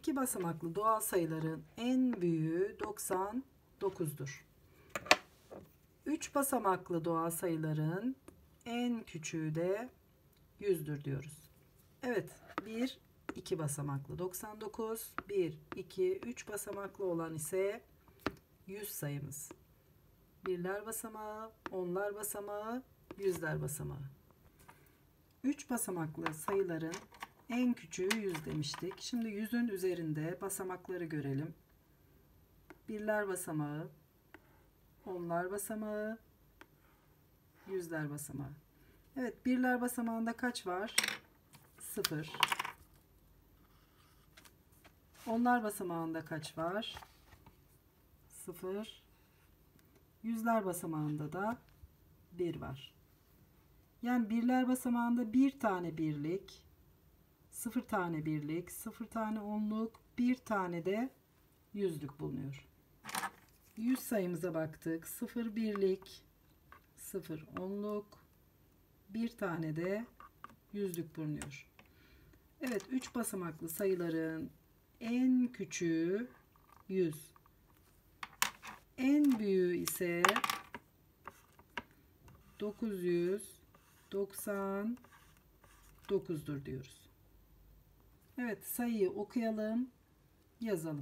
2 basamaklı doğal sayıların en büyüğü 99'dur. 3 basamaklı doğal sayıların en küçüğü de 100'dür diyoruz. Evet, 1, 2 basamaklı 99, 1, 2, 3 basamaklı olan ise 100 sayımız. Birler basamağı, onlar basamağı, yüzler basamağı. 3 basamaklı sayıların en küçüğü 100 demiştik. Şimdi 100'ün üzerinde basamakları görelim. Birler basamağı, onlar basamağı, yüzler basamağı. Evet, birler basamağında kaç var? 0. Onlar basamağında kaç var? 0. Yüzler basamağında da 1 var. Yani birler basamağında bir tane birlik, 0 tane birlik, 0 tane onluk, bir tane de yüzlük bulunuyor. 100 sayımıza baktık. 0 birlik, 0 onluk, bir tane de yüzlük bulunuyor. Evet, 3 basamaklı sayıların en küçüğü 100. En büyüğü ise 999'dur diyoruz. Evet, sayıyı okuyalım, yazalım.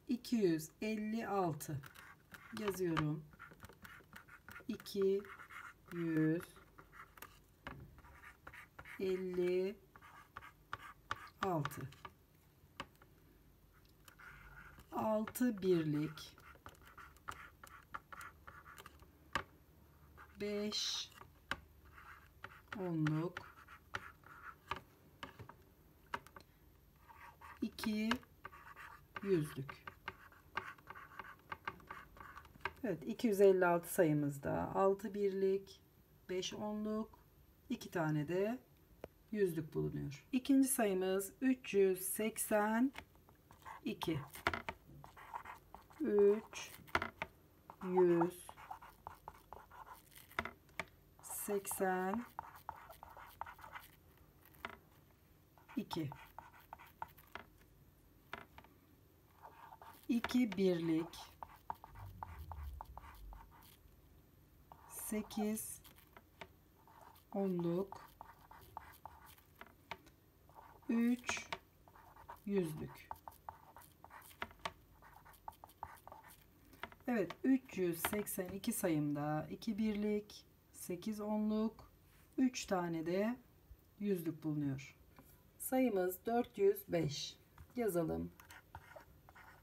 256 yazıyorum. 256. 6 birlik, 5 onluk, 2 yüzlük. Evet, 256 sayımızda 6 birlik, 5 onluk, 2 tane de yüzlük bulunuyor. İkinci sayımız 382. 382. 2 birlik, 8 onluk, 3 yüzlük. Evet, 382 sayımda 2 birlik, 8 onluk, 3 tane de yüzlük bulunuyor. Sayımız 405. Yazalım.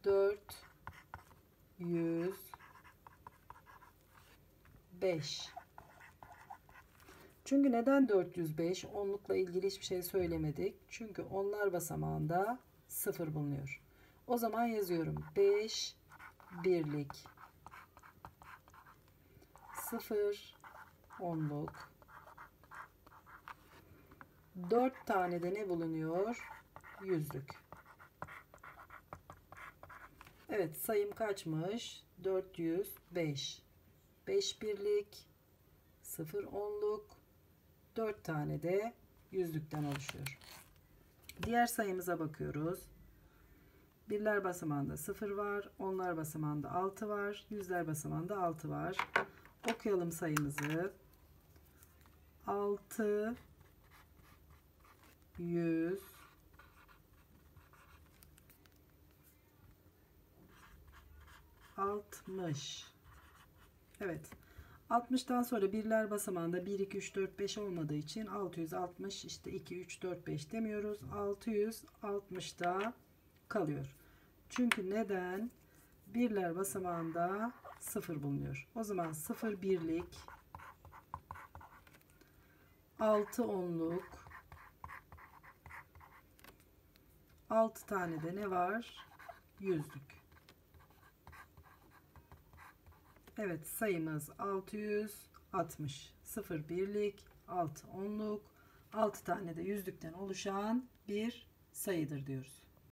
405. Çünkü neden 405? Onlukla ilgili hiçbir şey söylemedik. Çünkü onlar basamağında 0 bulunuyor. O zaman yazıyorum. 5 birlik, 0 onluk, 4 tane de ne bulunuyor? Yüzlük. Evet, sayım kaçmış? 405. 5 birlik, 0 onluk, 4 tane de yüzlükten oluşuyor. Diğer sayımıza bakıyoruz. Birler basamağında 0 var, onlar basamağında 6 var, yüzler basamağında 6 var. Okuyalım sayımızı. 6 100 60. Evet. 60'tan sonra birler basamağında 1, 2, 3, 4, 5 olmadığı için 660, işte 2, 3, 4, 5 demiyoruz. 660'da kalıyor. Çünkü neden? Birler basamağında 0 bulunuyor. O zaman 0 birlik, 6 onluk, 6 tane de ne var? Yüzlük. Evet, sayımız 660. 0 birlik, 6 onluk, 6 tane de yüzlükten oluşan bir sayıdır diyoruz.